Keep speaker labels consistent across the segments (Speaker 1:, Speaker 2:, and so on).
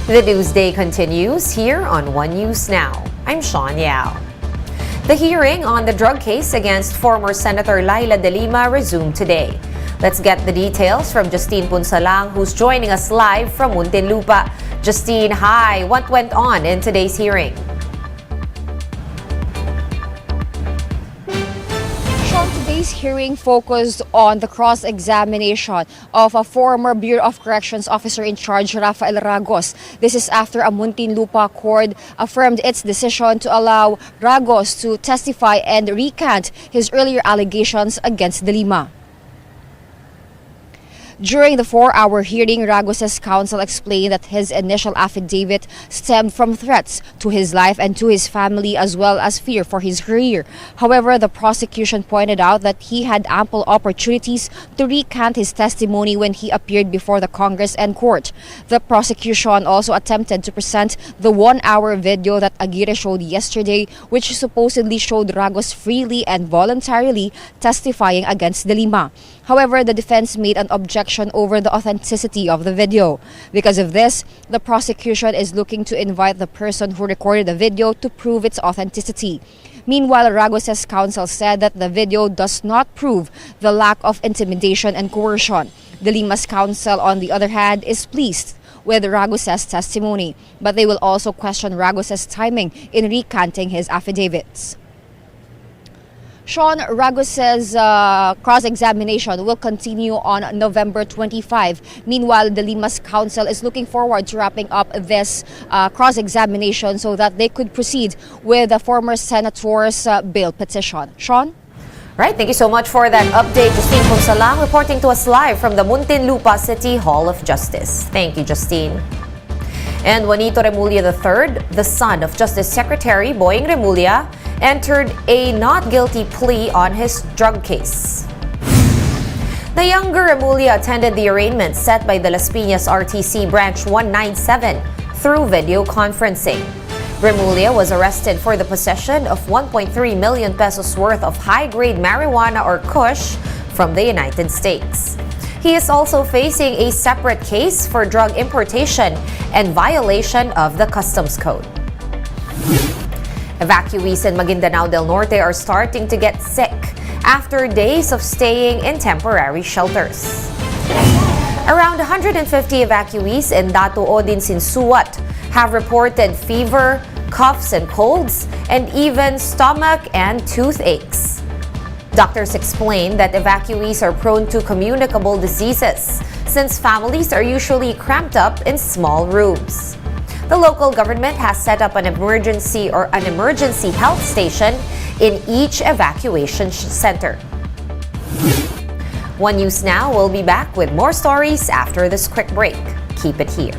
Speaker 1: The Newsday continues here on One News Now. I'm Sean Yao. The hearing on the drug case against former Senator Laila de Lima resumed today. Let's get the details from Justine Punsalang, who's joining us live from Muntinlupa. Justine, hi. What went on in today's hearing?
Speaker 2: Today's hearing focused on the cross-examination of a former Bureau of Corrections officer in charge, Rafael Ragos. This is after a Muntinlupa court affirmed its decision to allow Ragos to testify and recant his earlier allegations against de Lima. During the 4-hour hearing, Ragos' counsel explained that his initial affidavit stemmed from threats to his life and to his family, as well as fear for his career. However, the prosecution pointed out that he had ample opportunities to recant his testimony when he appeared before the Congress and court. The prosecution also attempted to present the 1-hour video that Aguirre showed yesterday, which supposedly showed Ragos freely and voluntarily testifying against de Lima. However, the defense made an objection over the authenticity of the video. Because of this, the prosecution is looking to invite the person who recorded the video to prove its authenticity. Meanwhile, Ragos' counsel said that the video does not prove the lack of intimidation and coercion. De Lima's counsel, on the other hand, is pleased with Ragos' testimony, but they will also question Ragos' timing in recanting his affidavits. Sean, Ragos' cross-examination will continue on November 25. Meanwhile, de Lima's counsel is looking forward to wrapping up this cross-examination so that they could proceed with the former senator's bail petition. Sean?
Speaker 1: Right, thank you so much for that update. Justine Punsalang reporting to us live from the Muntinlupa City Hall of Justice. Thank you, Justine. And Juanito Remulla III, the son of Justice Secretary Boying Remulla, entered a not guilty plea on his drug case. The younger Remulla attended the arraignment set by the Las Piñas RTC Branch 197 through video conferencing. Remulla was arrested for the possession of 1.3 million pesos worth of high-grade marijuana or kush from the United States. He is also facing a separate case for drug importation and violation of the Customs Code. Evacuees in Maguindanao del Norte are starting to get sick after days of staying in temporary shelters. Around 150 evacuees in Datuo din Sinsuat have reported fever, coughs and colds, and even stomach and toothaches. Doctors explain that evacuees are prone to communicable diseases since families are usually cramped up in small rooms. The local government has set up an emergency health station in each evacuation center. One News Now will be back with more stories after this quick break. Keep it here.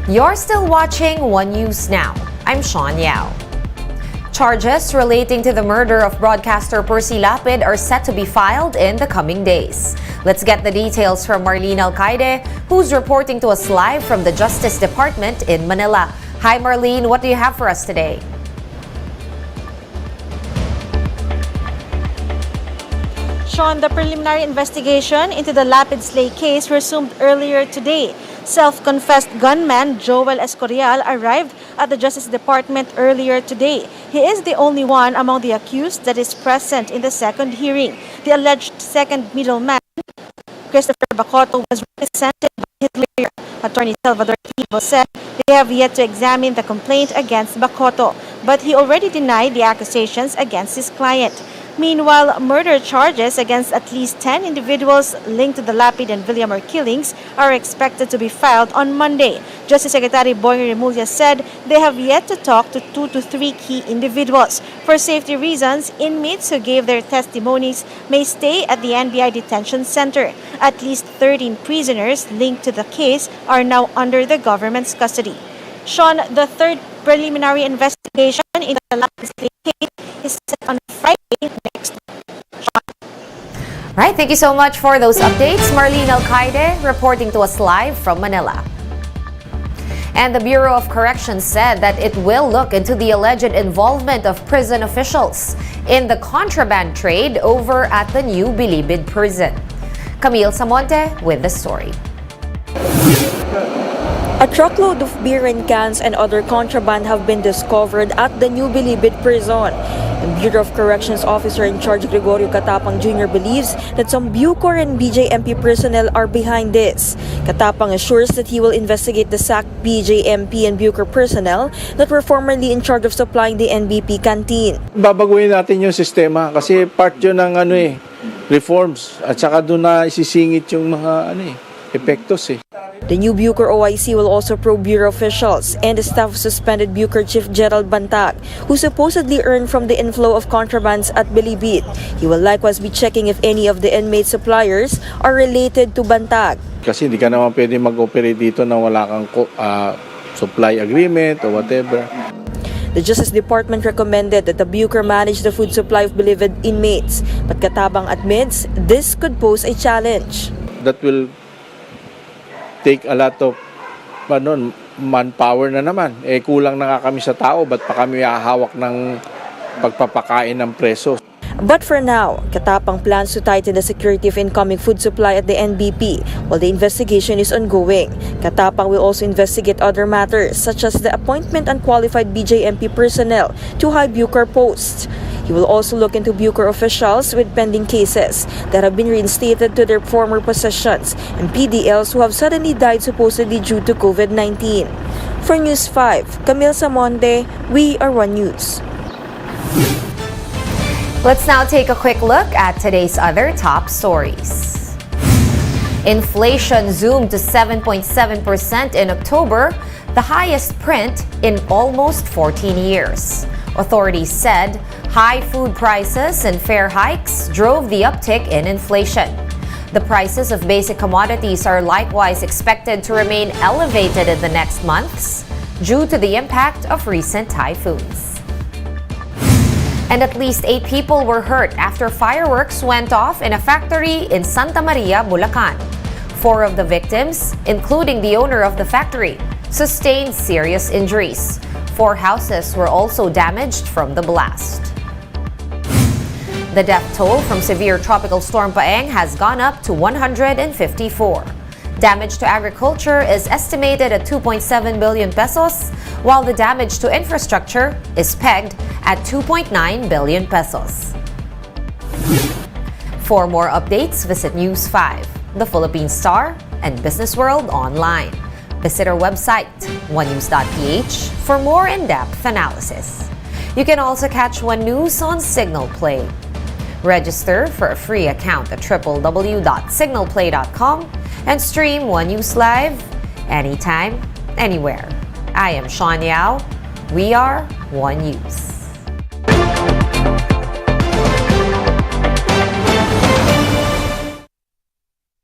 Speaker 1: You're still watching One News Now. I'm Sean Yao. Charges relating to the murder of broadcaster Percy Lapid are set to be filed in the coming days. Let's get the details from Marlene Alcaide, who's reporting to us live from the Justice Department in Manila. Hi Marlene, what do you have for us today?
Speaker 3: Sean, the preliminary investigation into the Lapid Slay case resumed earlier today. Self-confessed gunman Joel Escorial arrived at the Justice Department earlier today. He is the only one among the accused that is present in the second hearing. The alleged second middleman, Christopher Bacoto, was represented by his lawyer. Attorney Salvador Tibo said they have yet to examine the complaint against Bacoto, but he already denied the accusations against his client. Meanwhile, murder charges against at least 10 individuals linked to the Lapid and Villamor killings are expected to be filed on Monday. Justice Secretary Boy Remulla said they have yet to talk to 2 to 3 key individuals. For safety reasons, inmates who gave their testimonies may stay at the NBI Detention Center. At least 13 prisoners linked to the case are now under the government's custody. Sean, the third preliminary investigation in the Lapid case is set on Friday next week.
Speaker 1: Right, thank you so much for those updates. Marlene Alcaide reporting to us live from Manila. And the Bureau of Corrections said that it will look into the alleged involvement of prison officials in the contraband trade over at the new Bilibid prison. Camille Samonte with the story.
Speaker 4: A truckload of beer and cans and other contraband have been discovered at the new Bilibid prison. The Bureau of Corrections officer in charge Gregorio Katapang Jr. believes that some BuCor and BJMP personnel are behind this. Katapang assures that he will investigate the sacked BJMP and BuCor personnel that were formerly in charge of supplying the NBP canteen.
Speaker 5: Babaguhin natin yung sistema kasi part yun ng reforms at saka doon na isisingit yung mga epektos eh.
Speaker 4: The new BuCor OIC will also probe Bureau officials and the staff of suspended BuCor Chief Gerald Bantag, who supposedly earned from the inflow of contrabands at Bilibid. He will likewise be checking if any of the inmate suppliers are related to Bantag.
Speaker 5: Kasi hindi ka naman pwede mag-operate dito na wala kang supply agreement or whatever.
Speaker 4: The Justice Department recommended that the BuCor manage the food supply of Bilibid inmates, but Katapang admits this could pose a challenge.
Speaker 5: That will take a lot of manpower na naman. Kulang na nga kami sa tao, ba't pa kami hahawak ng pagpapakain ng preso?
Speaker 4: But for now, Katapang plans to tighten the security of incoming food supply at the NBP while the investigation is ongoing. Katapang will also investigate other matters such as the appointment of unqualified BJMP personnel to high BuCor posts. He will also look into BuCor officials with pending cases that have been reinstated to their former positions and PDLs who have suddenly died supposedly due to COVID-19. For News 5, Camille Samonte, we are One News.
Speaker 1: Let's now take a quick look at today's other top stories. Inflation zoomed to 7.7% in October, the highest print in almost 14 years. Authorities said high food prices and fare hikes drove the uptick in inflation. The prices of basic commodities are likewise expected to remain elevated in the next months due to the impact of recent typhoons. And at least 8 people were hurt after fireworks went off in a factory in Santa Maria, Bulacan. 4 of the victims, including the owner of the factory, sustained serious injuries. 4 houses were also damaged from the blast. The death toll from severe tropical storm Paeng has gone up to 154. Damage to agriculture is estimated at 2.7 billion pesos, while the damage to infrastructure is pegged at 2.9 billion pesos. For more updates, visit News 5, The Philippine Star, and Business World online. Visit our website, onenews.ph, for more in-depth analysis. You can also catch One News on Signal Play. Register for a free account at www.signalplay.com and stream One News live anytime, anywhere. I am Sean Yao. We are One News.